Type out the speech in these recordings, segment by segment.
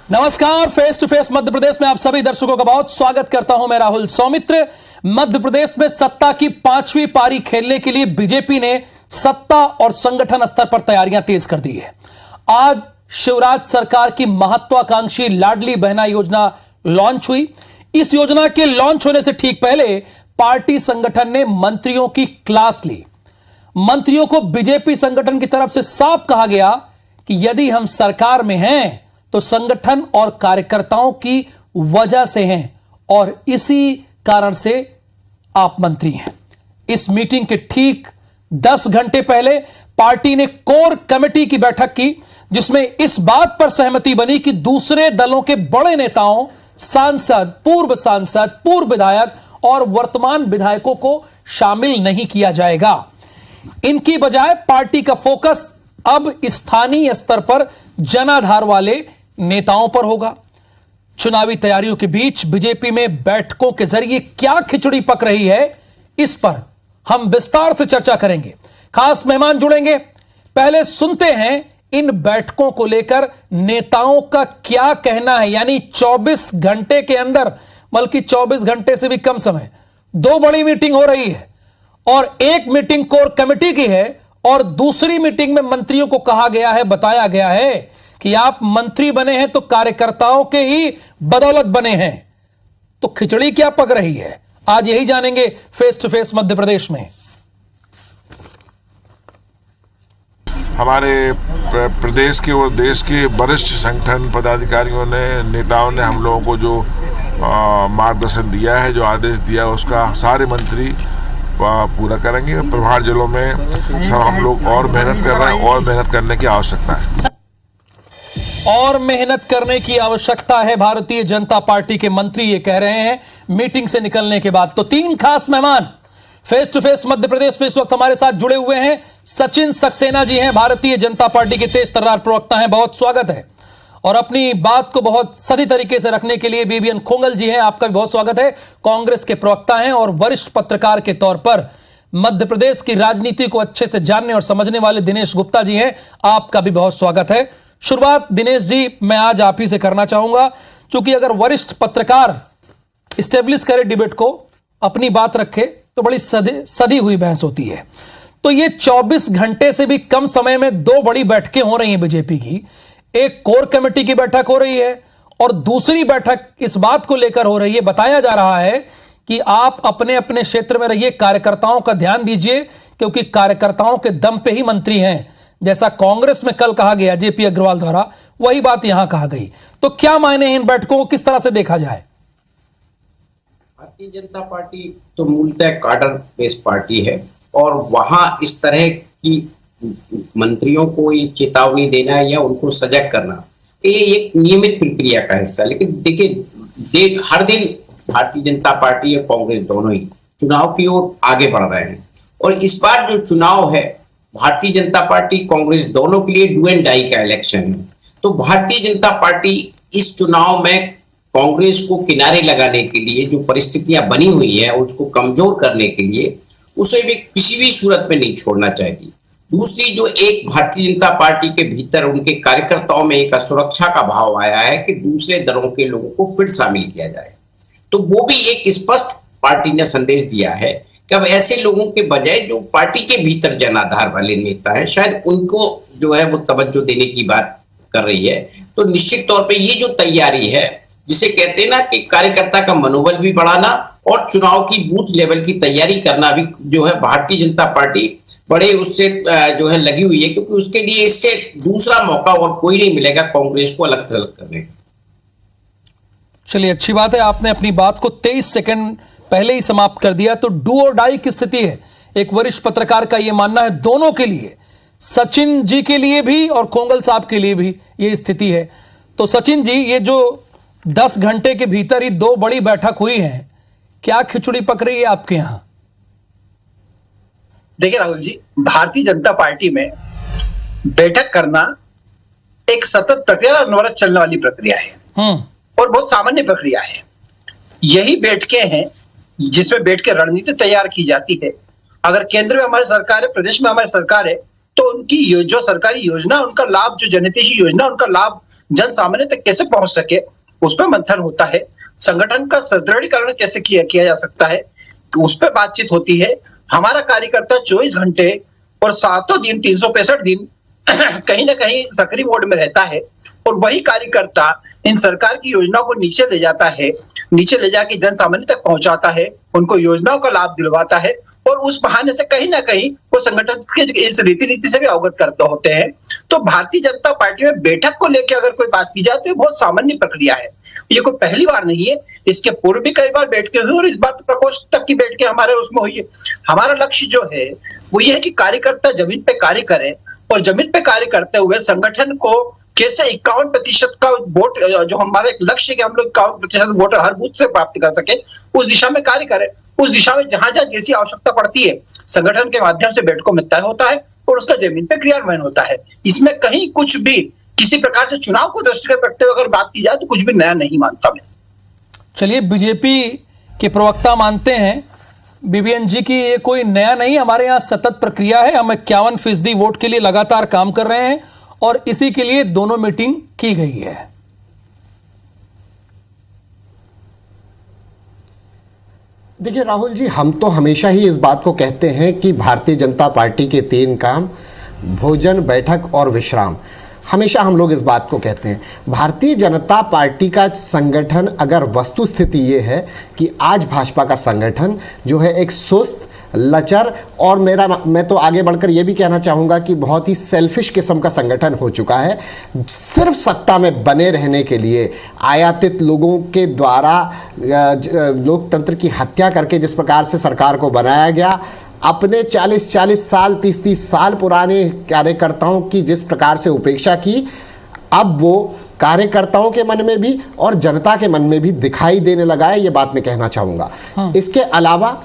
नमस्कार, face to face Madhya Pradesh में आप सभी दर्शकों का बहुत स्वागत करता हूं। मैं राहुल सौमित्र। मध्य प्रदेश में सत्ता की पांचवी पारी खेलने के लिए बीजेपी ने सत्ता और संगठन स्तर पर तैयारियां तेज कर दी है। आज शिवराज सरकार की महत्वाकांक्षी लाडली बहना योजना लॉन्च हुई। इस योजना के लॉन्च होने से ठीक पहले पार्टी संगठन ने मंत्रियों की क्लास ली। मंत्रियों को बीजेपी संगठन की तरफ से साफ कहा गया कि यदि हम सरकार में हैं तो संगठन और कार्यकर्ताओं की वजह से हैं और इसी कारण से आप मंत्री हैं। इस मीटिंग के ठीक 10 घंटे पहले पार्टी ने कोर कमेटी की बैठक की, जिसमें इस बात पर सहमति बनी कि दूसरे दलों के बड़े नेताओं, सांसद, पूर्व विधायक और वर्तमान विधायकों को शामिल नहीं किया जाएगा। इनकी बजाय पार्टी का फोकस अब स्थानीय स्तर पर जनाधार वाले नेताओं पर होगा। चुनावी तैयारियों के बीच बीजेपी में बैठकों के जरिए क्या खिचड़ी पक रही है, इस पर हम विस्तार से चर्चा करेंगे। खास मेहमान जुड़ेंगे। पहले सुनते हैं इन बैठकों को लेकर नेताओं का क्या कहना है। यानी 24 घंटे के अंदर, बल्कि 24 घंटे से भी कम समय, 2 बड़ी मीटिंग हो रही है और एक मीटिंग कोर कमेटी की है और दूसरी मीटिंग में मंत्रियों को कहा गया है, बताया गया है कि आप मंत्री बने हैं तो कार्यकर्ताओं के ही बदौलत बने हैं। तो खिचड़ी क्या पक रही है, आज यही जानेंगे face to face Madhya Pradesh में। हमारे प्रदेश के और देश के वरिष्ठ संगठन पदाधिकारियों ने, नेताओं ने हम लोगों को जो मार्गदर्शन दिया है, जो आदेश दिया है, उसका सारे मंत्री पूरा करेंगे। प्रभार जिलों में सब हम लोग और मेहनत कर रहे हैं और मेहनत करने की आवश्यकता है। और मेहनत करने की आवश्यकता है, भारतीय जनता पार्टी के मंत्री ये कह रहे हैं मीटिंग से निकलने के बाद। तो 3 खास मेहमान face to face Madhya Pradesh में इस वक्त हमारे साथ जुड़े हुए हैं। सचिन सक्सेना जी हैं, भारतीय जनता पार्टी के तेज तर्रार प्रवक्ता हैं, बहुत स्वागत है। और अपनी बात को बहुत सही तरीके से रखने के लिए बीबीएन खोंगल जी हैं, आपका भी बहुत स्वागत है। कांग्रेस के प्रवक्ता हैं और वरिष्ठ पत्रकार के तौर पर मध्य प्रदेश की राजनीति को अच्छे से जानने और समझने वाले दिनेश गुप्ता जी हैं, आपका भी बहुत स्वागत है। शुरुआत दिनेश जी मैं आज आप ही से करना चाहूंगा, क्योंकि अगर वरिष्ठ पत्रकार इस्टेब्लिश करे डिबेट को, अपनी बात रखे, तो बड़ी सदी हुई बहस होती है। तो ये 24 घंटे से भी कम समय में 2 बड़ी बैठकें हो रही हैं बीजेपी की। एक कोर कमेटी की बैठक हो रही है और दूसरी बैठक इस बात को लेकर हो रही है, बताया जा रहा है कि आप अपने अपने क्षेत्र में रहिए, कार्यकर्ताओं का ध्यान दीजिए, क्योंकि कार्यकर्ताओं के दम पे ही मंत्री हैं। जैसा कांग्रेस में कल कहा गया जेपी अग्रवाल द्वारा, वही बात यहां कहा गई। तो क्या मायने हैं इन बैठकों को, किस तरह से देखा जाए? भारतीय जनता पार्टी तो मूलतः कार्डर बेस्ड पार्टी है और वहां इस तरह की मंत्रियों को ये चेतावनी देना या उनको सजग करना, ये एक नियमित प्रक्रिया का हिस्सा। लेकिन देखिए, हर दिन भारतीय जनता पार्टी और कांग्रेस दोनों ही चुनाव की ओर आगे बढ़ रहे हैं और इस बार जो चुनाव है, भारतीय जनता पार्टी कांग्रेस दोनों के लिए डू एंड डाई का इलेक्शन है। तो भारतीय जनता पार्टी इस चुनाव में कांग्रेस को किनारे लगाने के लिए जो परिस्थितियां बनी हुई है, उसको कमजोर करने के लिए उसे भी किसी भी सूरत में नहीं छोड़ना चाहती। दूसरी, जो एक भारतीय जनता पार्टी के भीतर उनके कार्यकर्ताओं में एक असुरक्षा का भाव आया है कि दूसरे दलों के लोगों को फिर शामिल किया जाए, तो वो भी एक स्पष्ट पार्टी ने संदेश दिया है कि अब ऐसे लोगों के बजाय जो पार्टी के भीतर जनाधार वाले नेता हैं, शायद उनको जो है वो तवज्जो देने की बात कर रही है। तो निश्चित तौर पे ये जो तैयारी है, जिसे कहते हैं ना कि कार्यकर्ता का मनोबल भी बढ़ाना और चुनाव की बूथ लेवल की तैयारी करना भी जो है भारतीय जनता पार्टी बड़े उससे जो है लगी हुई है, क्योंकि उसके लिए इससे दूसरा मौका और कोई नहीं मिलेगा कांग्रेस को अलग थलग करने का। चलिए, अच्छी बात है, आपने अपनी बात को 23 सेकंड पहले ही समाप्त कर दिया। तो डू और डाई की स्थिति है, एक वरिष्ठ पत्रकार का यह मानना है, दोनों के लिए, सचिन जी के लिए भी और खोंगल साहब के लिए भी ये स्थिति है। तो सचिन जी, ये जो 10 घंटे के भीतर ही 2 बड़ी बैठक हुई है, क्या खिचड़ी पक रही है आपके यहां? देखिए राहुल जी, भारतीय जनता पार्टी में बैठक करना एक सतत प्रक्रिया, अनवरत चलने वाली प्रक्रिया है और बहुत सामान्य प्रक्रिया है। यही बैठकें हैं जिसमें बैठ के रणनीति तैयार की जाती है। अगर केंद्र में हमारी सरकार है, प्रदेश में हमारी सरकार है, तो उनकी जो सरकारी योजना, उनका लाभ, जो जनहितैषी योजना, उनका लाभ जन सामान्य तक कैसे पहुंच सके, उस पर मंथन होता है। संगठन का सुदृढ़ीकरण कैसे किया जा सकता है, उस पर बातचीत होती है। हमारा कार्यकर्ता 24 घंटे और 7 दिन 365 दिन कहीं ना कहीं सक्रिय मोड में रहता है, और वही कार्यकर्ता इन सरकार की योजनाओं को नीचे ले जाता है, नीचे ले जाके जन सामान्य तक पहुंचाता है, उनको योजनाओं का लाभ दिलवाता है, और उस बहाने से कहीं ना कहीं वो संगठन के इस रीति नीति से भी अवगत करते होते हैं। तो भारतीय जनता पार्टी में बैठक को लेकर अगर कोई बात की जाए तो ये बहुत सामान्य प्रक्रिया है, ये कोई पहली बार नहीं है। इसके पूर्व भी कई बार बैठकें हुई और इस बार प्रकोष्ठ तक की बैठकें हमारे उसमें हुई है। हमारा लक्ष्य जो है वो ये है कि कार्यकर्ता जमीन पे कार्य करें, और जमीन पे कार्य करते हुए संगठन को कैसे 51% का वोट, जो हमारा एक लक्ष्य है कि हम लोग 51% वोट हर बूथ से प्राप्त कर सके, उस दिशा में कार्य करें। उस दिशा में जहां जहां जैसी आवश्यकता पड़ती है संगठन के माध्यम से बैठकों में तय होता है और उसका जमीन पे क्रियान्वयन होता है। इसमें कहीं कुछ भी किसी प्रकार से चुनाव को दृष्टिगत रखते हुए अगर बात की जाए तो कुछ भी नया नहीं मानता मैं। चलिए, बीजेपी के प्रवक्ता मानते हैं बीबीएन जी की ये कोई नया नहीं, हमारे यहाँ सतत प्रक्रिया है, हम 51% वोट के लिए लगातार काम कर रहे हैं और इसी के लिए दोनों मीटिंग की गई है। देखिए राहुल जी, हम तो हमेशा ही इस बात को कहते हैं कि भारतीय जनता पार्टी के 3 काम, भोजन, बैठक और विश्राम, हमेशा हम लोग इस बात को कहते हैं। भारतीय जनता पार्टी का संगठन, अगर वस्तु स्थिति ये है कि आज भाजपा का संगठन जो है एक सुस्त, लचर और मैं तो आगे बढ़कर ये भी कहना चाहूँगा कि बहुत ही सेल्फिश किस्म का संगठन हो चुका है। सिर्फ सत्ता में बने रहने के लिए आयातित लोगों के द्वारा लोकतंत्र की हत्या करके जिस प्रकार से सरकार को बनाया गया, अपने 40-40 साल 30-30 साल पुराने कार्यकर्ताओं की जिस प्रकार से उपेक्षा की, अब वो कार्यकर्ताओं के मन में भी और जनता के मन में भी दिखाई देने लगा है, ये बात मैं कहना चाहूँगा। इसके अलावा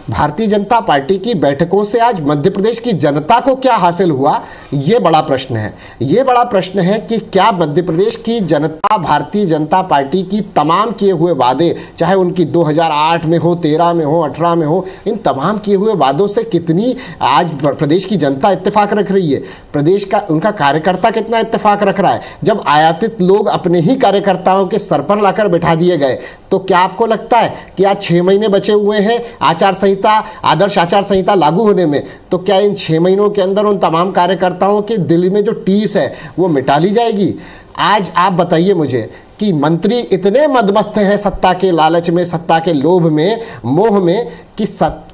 भारतीय जनता पार्टी की बैठकों से आज मध्य प्रदेश की जनता को क्या हासिल हुआ, ये बड़ा प्रश्न है। ये बड़ा प्रश्न है कि क्या मध्य प्रदेश की जनता भारतीय जनता पार्टी की तमाम किए हुए वादे, चाहे उनकी 2008 में हो, 13 में हो, 18 में हो, इन तमाम किए हुए वादों से कितनी आज प्रदेश की जनता इत्तेफाक रख रही है, प्रदेश का उनका कार्यकर्ता कितना इत्तेफाक रख रहा है। जब आयातित लोग अपने ही कार्यकर्ताओं के सर पर लाकर बैठा दिए गए, तो क्या आपको लगता है कि आज 6 महीने बचे हुए हैं आदर्श आचार संहिता लागू होने में, तो क्या इन 6 महीनों के अंदर उन तमाम कार्यकर्ताओं के दिल में जो टीस है वो मिटा ली जाएगी? आज आप बताइए मुझे कि मंत्री इतने मदमस्त हैं सत्ता के लालच में, सत्ता के लोभ में, मोह में, कि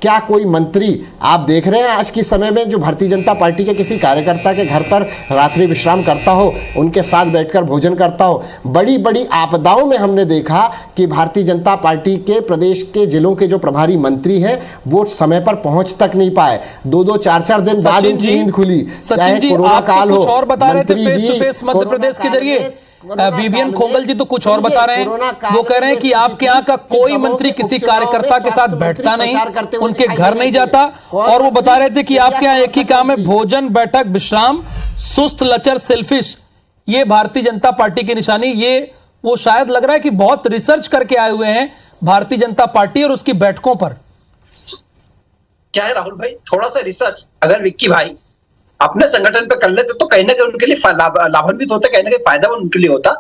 क्या कोई मंत्री आप देख रहे हैं आज के समय में जो भारतीय जनता पार्टी के किसी कार्यकर्ता के घर पर रात्रि विश्राम करता हो, उनके साथ बैठकर भोजन करता हो? बड़ी बड़ी आपदाओं में हमने देखा कि भारतीय जनता पार्टी के प्रदेश के जिलों के जो प्रभारी मंत्री हैं वो समय पर पहुंच तक नहीं पाए, 2-2, 4-4 दिन बाद उनकी नींद खुली। चाहे कोरोना काल हो, और बता रहे थे face to face Madhya Pradesh के जरिए, बीबीएन खोंगल जी तो कुछ और बता रहे हैं। वो कह रहे हैं कि आपके यहाँ का कोई मंत्री किसी कार्यकर्ता के साथ बैठता नहीं, उनके घर नहीं जाता, और वो बता रहे थे कि आपके यहाँ एक ही काम है, भोजन, बैठक, विश्राम, सुस्त, लचर, सेल्फिश। ये भारतीय जनता पार्टी की निशानी, ये वो शायद लग रहा है कि बहुत रिसर्च करके आए हुए हैं भारतीय जनता पार्टी और उसकी बैठकों पर। क्या है राहुल भाई, थोड़ा सा रिसर्च अगर विक्की भाई अपने संगठन पे कर लेते तो कहीं ना कहीं उनके लिए लाभान्वित होता, कहीं ना कहीं फायदा उनके लिए होता।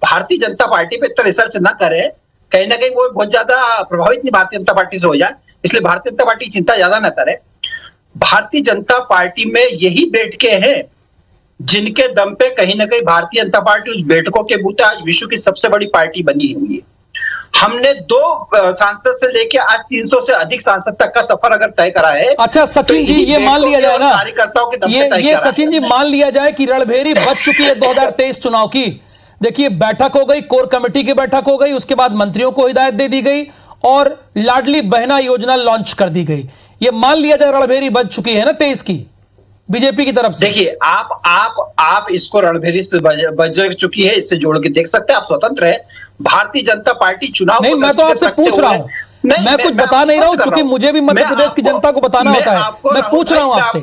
भारतीय जनता पार्टी पे इतना रिसर्च ना करें, कहीं ना कहीं वो बहुत ज्यादा प्रभावित नहीं भारतीय जनता पार्टी से हो जाए, इसलिए भारतीय जनता पार्टी चिंता ज्यादा ना करे। भारतीय जनता पार्टी में यही बैठकें हैं जिनके दम पे कहीं ना कहीं भारतीय जनता पार्टी उस बैठकों के बूते आज विश्व की सबसे बड़ी पार्टी बनी हुई है। हमने 2 सांसद से लेकर आज 300 से अधिक सांसद तक का सफर अगर तय करा है। अच्छा सचिन जी, ये मान लिया जाए ना, कार्यकर्ताओं के दम ये सचिन जी मान लिया जाए कि रणभेरी बच चुकी है 2023 चुनाव की। देखिए, बैठक हो गई, कोर कमेटी की बैठक हो गई, उसके बाद मंत्रियों को हिदायत दे दी गई और लाडली बहना योजना लॉन्च कर दी गई। ये मान लिया जाए रणभेरी बच चुकी है ना 23 की बीजेपी की तरफ से। देखिए, आप इसको रणभेरी से बच चुकी है, इससे जोड़ के देख सकते हैं, आप स्वतंत्र है। भारतीय जनता पार्टी चुनाव नहीं, मैं तो आपसे पूछ रहा हूं, मैं कुछ बता नहीं रहा हूं, क्योंकि मुझे भी मध्य प्रदेश की जनता को बताना होता है। मैं पूछ रहा हूं आपसे,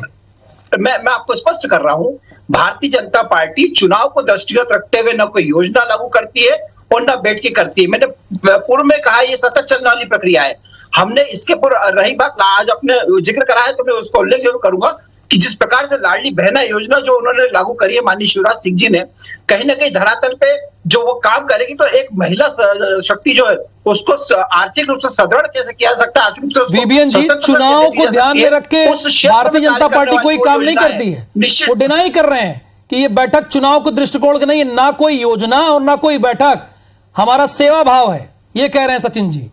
मैं आपको स्पष्ट कर रहा हूं, भारतीय जनता पार्टी चुनाव को दृष्टिगत रखते हुए न कोई योजना लागू करती है और न बैठ के करती है। मैंने पूर्व में कहा ये सतत चलने वाली प्रक्रिया है। हमने इसके पूर्व रही बात आज अपने जिक्र करा है तो मैं उसको उल्लेख जरूर करूंगा। कि जिस प्रकार से लाडली बहना योजना जो उन्होंने लागू करी है माननीय शिवराज सिंह जी ने, कहीं ना कहीं धरातल पे जो वो काम करेगी तो एक महिला शक्ति जो है उसको आर्थिक रूप से सुदृढ़ कैसे किया जा सकता है, आर्थिक रूप से उसको वीबीएन जी, चुनाव को ध्यान में रख के भारतीय जनता पार्टी कोई काम नहीं करती है। वो डिनाई कर रहे हैं कि ये बैठक चुनाव को दृष्टिकोण के नहीं है, ना कोई योजना और ना कोई बैठक, हमारा सेवा भाव है, ये कह रहे हैं सचिन जी।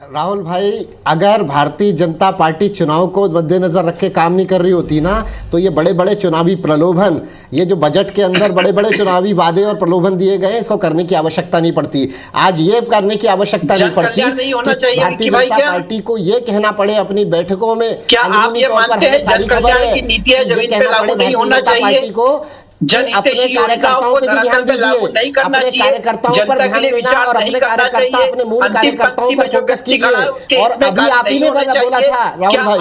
राहुल भाई, अगर भारतीय जनता पार्टी चुनाव को मद्देनजर रख के काम नहीं कर रही होती ना, तो ये बड़े बड़े चुनावी प्रलोभन, ये जो बजट के अंदर बड़े बड़े चुनावी वादे और प्रलोभन दिए गए, इसको करने की आवश्यकता नहीं पड़ती। आज ये करने की आवश्यकता नहीं पड़ती कि भारतीय जनता पार्टी को ये कहना पड़े अपनी बैठकों में, अंदरूनी तौर पर हमें सारी खबर है, ये कहना पड़े भारतीय जनता पार्टी को अपने कार्यकर्ताओं पर भी ध्यान दीजिए, अपने कार्यकर्ताओं पर ध्यान देना और अपने कार्यकर्ता, अपने मूल कार्यकर्ताओं पर फोकस कीजिए। और अभी आप ही ने बोला था राहुल भाई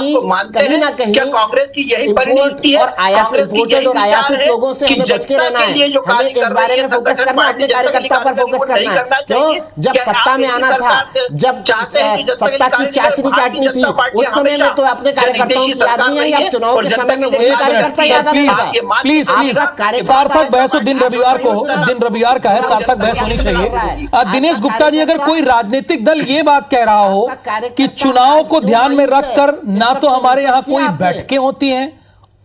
कि कहीं ना कहीं कांग्रेस की यही परिणति है और इम्पोर्टेड और आयातित लोगों से हमें बच के रहना है, हमें इस बारे में फोकस करना, अपने कार्यकर्ता पर फोकस करना है। क्यों? जब सत्ता में आना था, जब सत्ता की चाशनी चाटनी थी, उस समय में तो अपने कार्यकर्ताओं की याद नहीं आई, अब चुनाव के समय में वही कार्यकर्ता याद आएगा। प्लीज सार्थक बहस दिन रविवार का है, सार्थक बहस होनी चाहिए। दिनेश गुप्ता जी, अगर कोई राजनीतिक दल ये बात कह रहा हो कि चुनाव को ध्यान में रखकर ना तो हमारे यहां कोई बैठकें होती हैं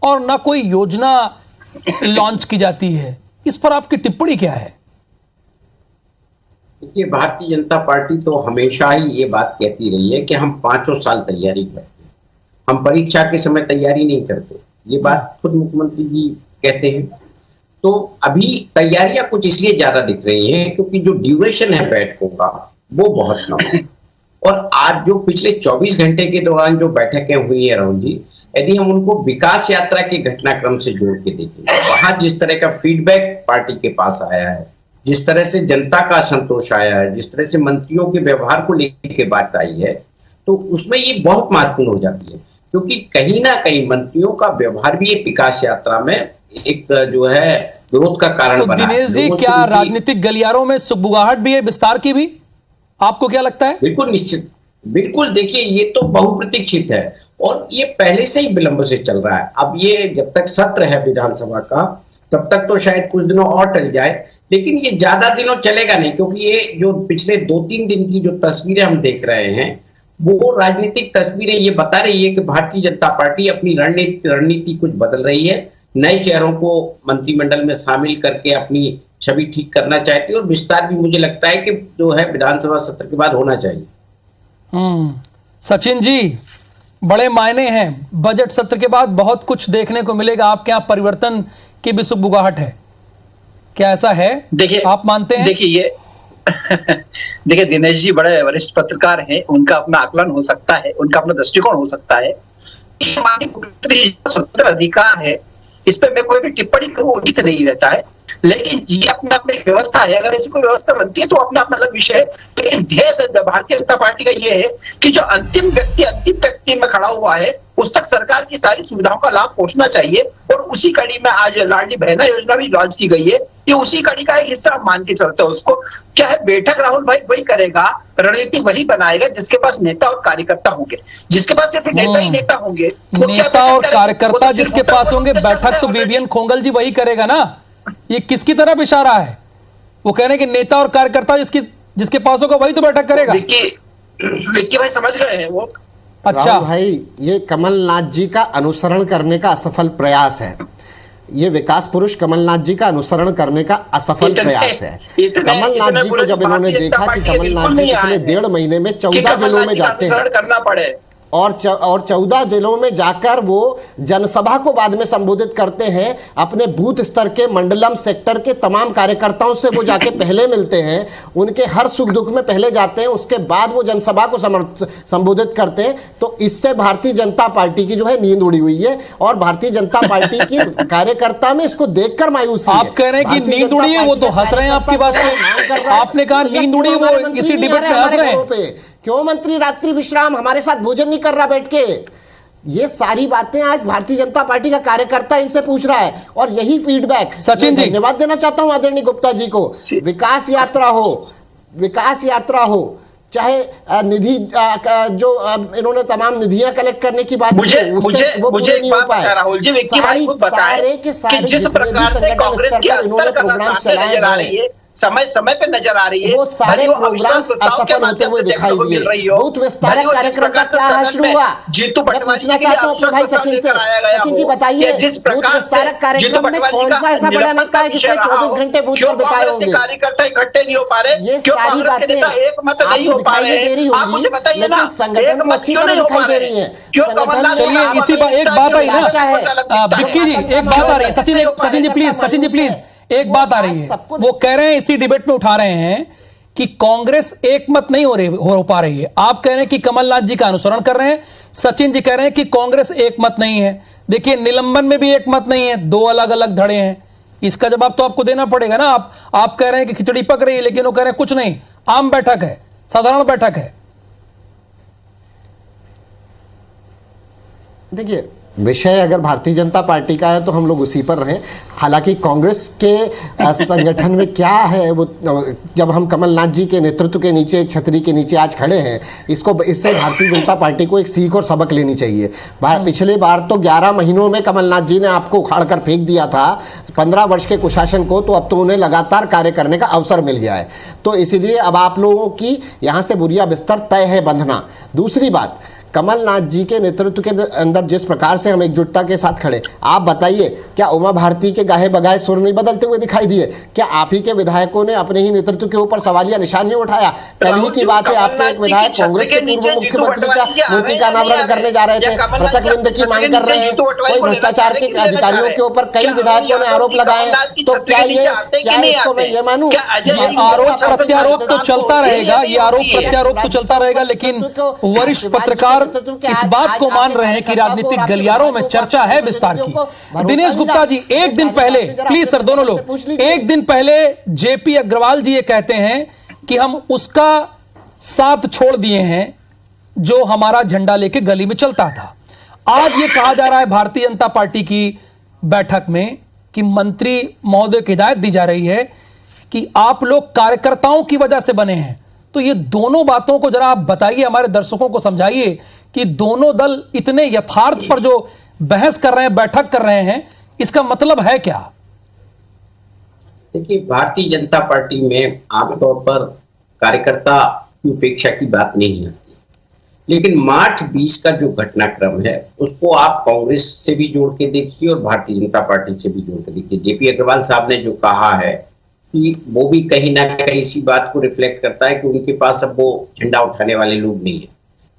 और ना कोई योजना लॉन्च की जाती है, इस पर आपकी टिप्पणी क्या है? देखिए, भारतीय जनता पार्टी तो हमेशा ही ये बात कहती रही है कि हम 5 साल तैयारी करते हैं, हम परीक्षा के समय तैयारी नहीं करते। ये बात खुद मुख्यमंत्री जी कहते हैं। तो अभी तैयारियां कुछ इसलिए ज्यादा दिख रही हैं क्योंकि जो ड्यूरेशन है बैठकों का वो बहुत कम है। और आज जो पिछले 24 घंटे के दौरान जो बैठकें हुई है राहुल जी, यदि हम उनको विकास यात्रा के घटनाक्रम से जोड़ के देखेंगे, वहां जिस तरह का फीडबैक पार्टी के पास आया है, जिस तरह से जनता का असंतोष आया है, जिस तरह से मंत्रियों के व्यवहार को लेकर बात आई है, तो उसमें ये बहुत महत्वपूर्ण हो जाती है। क्योंकि कहीं ना कहीं मंत्रियों का व्यवहार भी ये विकास यात्रा में एक जो है विरोध का कारण बना है। दिनेश जी, क्या राजनीतिक गलियारों में सुगबुगाहट भी है विस्तार की भी? आपको क्या लगता है? बिल्कुल निश्चित, बिल्कुल। देखिए, ये तो बहुप्रतीक्षित है और ये पहले से ही विलंब से चल रहा है। अब ये जब तक सत्र है विधानसभा का, तब तक तो शायद कुछ दिनों और टल जाए, लेकिन ये ज्यादा दिनों चलेगा नहीं, क्योंकि ये जो पिछले 2-3 दिन की जो तस्वीरें हम देख रहे हैं, वो राजनीतिक तस्वीरें ये बता रही है कि भारतीय जनता पार्टी अपनी रणनीति कुछ बदल रही है, नए चेहरों को मंत्रिमंडल में शामिल करके अपनी छवि ठीक करना चाहती है और विस्तार भी मुझे लगता है कि जो है विधानसभा सत्र के बाद होना चाहिए। सचिन जी, बड़े मायने हैं, बजट सत्र के बाद बहुत कुछ देखने को मिलेगा। आपके यहाँ परिवर्तन की भी सुगबुगाहट है, क्या ऐसा है? देखिए, आप मानते हैं? देखिए दिनेश जी बड़े वरिष्ठ पत्रकार हैं, उनका अपना आकलन हो सकता है, उनका अपना दृष्टिकोण हो सकता है, स्वतंत्र अधिकार है, इस पर मैं कोई भी टिप्पणी करूं उचित नहीं रहता है। लेकिन ये अपना अपनी व्यवस्था है, अगर ऐसी कोई व्यवस्था बनती है तो अपना अपना अलग विषय है। लेकिन ध्येय भारतीय जनता पार्टी का ये है कि जो अंतिम व्यक्ति में खड़ा हुआ है उस तक सरकार की सारी सुविधाओं का लाभ पहुंचना चाहिए। और उसी कड़ी में आज लाडली बहना योजना भी लॉन्च की गई है, ये उसी कड़ी का एक हिस्सा मान के चलते हैं। उसको क्या है, बैठक राहुल भाई वही करेगा, रणनीति वही बनाएगा जिसके पास नेता और कार्यकर्ता होंगे, जिसके पास सिर्फ नेता ही नेता होंगे, नेता और कार्यकर्ता जिसके पास होंगे। बैठक तो वीवीएन खोंगल जी वही करेगा ना। ये किसकी तरफ इशारा है? वो कह रहे हैं कि नेता और कार्यकर्ता जिसके पास होगा वही तो बैठक करेगा। विक्की भाई समझ गए हैं वो। अच्छा भाई, ये कमलनाथ जी का अनुसरण करने का असफल प्रयास है, ये विकास पुरुष कमलनाथ जी का अनुसरण करने का असफल प्रयास है। कमलनाथ जी को जब इन्होंने देखा कि कमलनाथ जी पिछले 1.5 महीने में 14 जिलों में जाते हैं करना पड़े और 14 जिलों में जाकर वो जनसभा को बाद में संबोधित करते हैं, अपने बूथ स्तर के मंडलम सेक्टर के तमाम कार्यकर्ताओं से वो जाके पहले मिलते हैं, उनके हर सुख दुख में पहले जाते हैं, उसके बाद वो जनसभा को संबोधित करते हैं। तो इससे भारतीय जनता पार्टी की जो है नींद उड़ी हुई है और भारतीय जनता पार्टी की कार्यकर्ता में इसको देखकर मायूसी है। आप कह रहे हैं कि नींद उड़ी है, वो तो हंस रहे हैं आपकी बात पे। आपने कहा नींद उड़ी, वो इसी डिबेट में हंस रहे हैं। क्यों मंत्री रात्रि विश्राम हमारे साथ भोजन नहीं कर रहा बैठ के? ये सारी बातें आज भारतीय जनता पार्टी का कार्यकर्ता इनसे पूछ रहा है और यही फीडबैक सचिन जी, धन्यवाद देना चाहता हूं आदरणीय गुप्ता जी को। विकास यात्रा हो चाहे निधि जो इन्होंने तमाम निधियां कलेक्ट करने की बात मुझे एक बात बता राहुल जी, विक्की भाई खुद बताएं कि जिस प्रकार से कांग्रेस की अंतर प्रोग्राम चलाए जा रही है, समय समय पे नजर आ रही है, वो सारे प्रोग्राम असफल होते हुए दिखाई दिए। बहुत विस्तारक कार्यक्रम का क्या हासिल हुआ? जीतू मैं पूछना चाहता हूँ अपने भाई सचिन से। सचिन जी बताइए, बहुत विस्तारक कार्यक्रम में कौन सा ऐसा बड़ा नेता है जिसने 24 घंटे बूथ पर बिताए होंगे? कार्यकर्ता इकट्ठे नहीं हो पा रहे, ये सारी बातें एक मत नहीं हो पा रहे, दे रही होगी, लेकिन संगठन को अच्छी तरह दिखाई दे रही है। चलिए इसी एक बात आई ना विक्की जी, एक बात आ रही है। सचिन जी प्लीज एक बात आ रही है। वो कह रहे हैं, इसी डिबेट में उठा रहे हैं कि कांग्रेस एक मत नहीं हो पा रही है। आप कह रहे हैं कि कमलनाथ जी का अनुसरण कर रहे हैं, सचिन जी कह रहे हैं कि कांग्रेस एक मत नहीं है। देखिए निलंबन में भी एक मत नहीं है, दो अलग अलग धड़े हैं। इसका जवाब तो आपको देना पड़ेगा ना। आप कह रहे हैं कि खिचड़ी पक रही है, लेकिन वो कह रहे हैं कुछ नहीं, आम बैठक है, साधारण बैठक है। देखिए विषय अगर भारतीय जनता पार्टी का है तो हम लोग उसी पर रहें। हालांकि कांग्रेस के संगठन में क्या है, वो जब हम कमलनाथ जी के नेतृत्व के नीचे, छतरी के नीचे आज खड़े हैं, इससे भारतीय जनता पार्टी को एक सीख और सबक लेनी चाहिए। पिछले बार तो 11 महीनों में कमलनाथ जी ने आपको उखाड़ कर फेंक दिया था 15 वर्ष के कुशासन को, तो अब तो उन्हें लगातार कार्य करने का अवसर मिल गया है। तो इसीलिए अब आप लोगों की यहाँ से बुरिया बिस्तर तय है बंधना। दूसरी बात, कमलनाथ जी के नेतृत्व के अंदर जिस प्रकार से हम एकजुटता के साथ खड़े, आप बताइए क्या उमा भारती के गाहे बगाए सुर नहीं बदलते हुए दिखाई दिए? क्या आप ही के विधायकों ने अपने ही नेतृत्व के ऊपर सवालिया निशान नहीं उठाया? पहले ही की बात है, आपके एक विधायक कांग्रेस के पूर्व मुख्यमंत्री का मूर्ति का अनावरण करने जा रहे थे, पृथक विंद की मांग कर रहे हैं, कोई भ्रष्टाचार के अधिकारियों के ऊपर कई विधायकों ने आरोप लगाए। तो क्या इसको मैं ये मानूं? आरोप प्रत्यारोप तो चलता रहेगा, ये आरोप प्रत्यारोप तो चलता रहेगा, लेकिन वरिष्ठ पत्रकार इस बात को मान रहे हैं कि राजनीतिक गलियारों में चर्चा है विस्तार की। दिनेश गुप्ता जी, एक दिन पहले, प्लीज सर दोनों लोग, एक दिन पहले जेपी अग्रवाल जी ये कहते हैं कि हम उसका साथ छोड़ दिए हैं जो हमारा झंडा लेके गली में चलता था। आज ये कहा जा रहा है भारतीय जनता पार्टी की बैठक में कि मंत्री महोदय की हिदायत दी जा रही है कि आप लोग कार्यकर्ताओं की वजह से बने हैं। तो ये दोनों बातों को जरा आप बताइए, हमारे दर्शकों को समझाइए कि दोनों दल इतने यथार्थ पर जो बहस कर रहे हैं, बैठक कर रहे हैं, इसका मतलब है क्या? देखिए, भारतीय जनता पार्टी में आमतौर पर कार्यकर्ता की उपेक्षा की बात नहीं आती, लेकिन मार्च 20 का जो घटनाक्रम है उसको आप कांग्रेस से भी जोड़ के देखिए और भारतीय जनता पार्टी से भी जोड़ के देखिए। जेपी अग्रवाल साहब ने जो कहा है कि वो भी कहीं ना कहीं इसी बात को रिफ्लेक्ट करता है कि उनके पास अब वो झंडा उठाने वाले लोग नहीं है।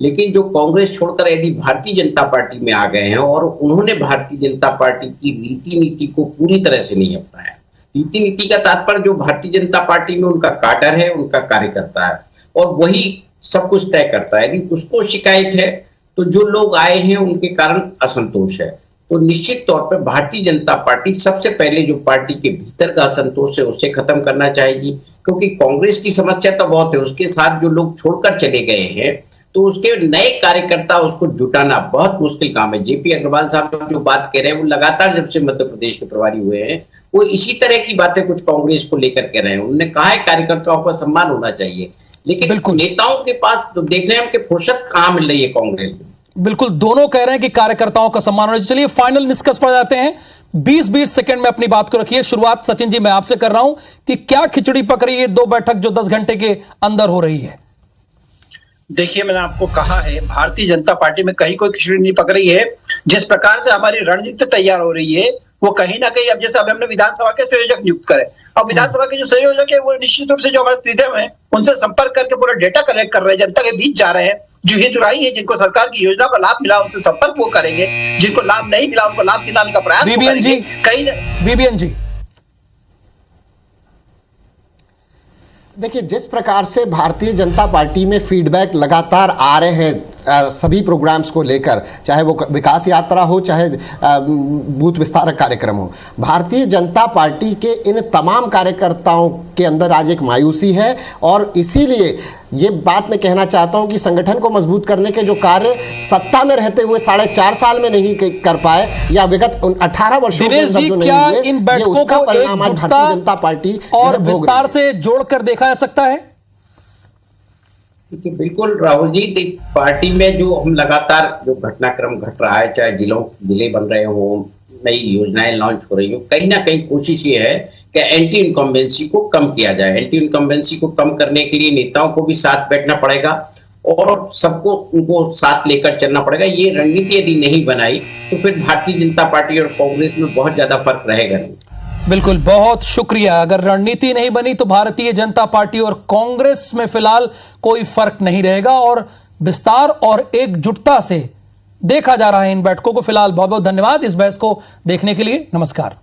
लेकिन जो कांग्रेस छोड़कर यदि भारतीय जनता पार्टी में आ गए हैं और उन्होंने भारतीय जनता पार्टी की रीति नीति को पूरी तरह से नहीं अपनाया, रीति नीति का तात्पर्य जो भारतीय जनता पार्टी में उनका काडर है, उनका कार्यकर्ता है, और वही सब कुछ तय करता है। यदि उसको शिकायत है तो जो लोग आए हैं उनके कारण असंतोष है, तो निश्चित तौर पर भारतीय जनता पार्टी सबसे पहले जो पार्टी के भीतर का असंतोष है उसे खत्म करना चाहेगी, क्योंकि कांग्रेस की समस्या तो बहुत है, उसके साथ जो लोग छोड़कर चले गए हैं तो उसके नए कार्यकर्ता उसको जुटाना बहुत मुश्किल काम है। जेपी अग्रवाल साहब जो बात कह रहे हैं वो लगातार जब से मध्य प्रदेश के प्रभारी हुए हैं वो इसी तरह की बातें कुछ कांग्रेस को लेकर के रहे हैं। उन्होंने कहा है कार्यकर्ताओं का सम्मान होना चाहिए, लेकिन नेताओं के पास तो देख रहे हैं कि फुर्सत कहां मिल रही है कांग्रेस में। बिल्कुल, दोनों कह रहे हैं कि कार्यकर्ताओं का सम्मान होना चाहिए। चलिए फाइनल निष्कर्ष पर जाते हैं। 20-20 सेकंड में अपनी बात को रखिए। शुरुआत सचिन जी मैं आपसे कर रहा हूं कि क्या खिचड़ी पक रही है दो बैठक जो 10 घंटे के अंदर हो रही है? देखिए, मैंने आपको कहा है भारतीय जनता पार्टी में कहीं कोई खिचड़ी नहीं पक रही है। जिस प्रकार से हमारी रणनीति तैयार हो रही है वो कहीं ना कहीं, अब जैसे अब हमने विधानसभा के संयोजक नियुक्त करे, अब विधानसभा के जो संयोजक है वो निश्चित रूप से जो हमारे त्रिदेव हैं उनसे संपर्क करके पूरा डेटा कलेक्ट कर रहे हैं, जनता के बीच जा रहे हैं। जो हितग्राही है, जिनको सरकार की योजना का लाभ मिला उनसे संपर्क वो करेंगे, जिनको लाभ नहीं मिला उनको लाभ दिलाने का प्रयास करेंगे। वीबीएन जी, देखिए, जिस प्रकार से भारतीय जनता पार्टी में फीडबैक लगातार आ रहे हैं सभी प्रोग्राम्स को लेकर, चाहे वो विकास यात्रा हो चाहे बूथ विस्तारक कार्यक्रम हो, भारतीय जनता पार्टी के इन तमाम कार्यकर्ताओं के अंदर आज एक मायूसी है। और इसीलिए ये बात मैं कहना चाहता हूं कि संगठन को मजबूत करने के जो कार्य सत्ता में रहते हुए 4.5 साल में नहीं कर पाए या विगत 18 वर्षों के अंदर जो नहीं हुए, इन बैठकों को भारतीय जनता पार्टी और विस्तार से जोड़कर देखा जा सकता है? देखिए बिल्कुल राहुल जी, पार्टी में जो हम लगातार जो घटनाक्रम घट रहा है, चाहे जिले बन रहे हो, नई योजनाएं लॉन्च हो रही हो, कहीं ना कहीं कोशिश ये है कि एंटी इनकम्बेंसी को कम किया जाए। एंटी इनकम्बेंसी को कम करने के लिए नेताओं को भी साथ बैठना पड़ेगा और सबको उनको साथ लेकर चलना पड़ेगा। ये रणनीति यदि नहीं बनाई तो फिर भारतीय जनता पार्टी और कांग्रेस में बहुत ज्यादा फर्क रहेगा नहीं। बिल्कुल, बहुत शुक्रिया। अगर रणनीति नहीं बनी तो भारतीय जनता पार्टी और कांग्रेस में फिलहाल कोई फर्क नहीं रहेगा और विस्तार और एकजुटता से देखा जा रहा है इन बैठकों को। फिलहाल बहुत बहुत धन्यवाद इस बहस को देखने के लिए। नमस्कार।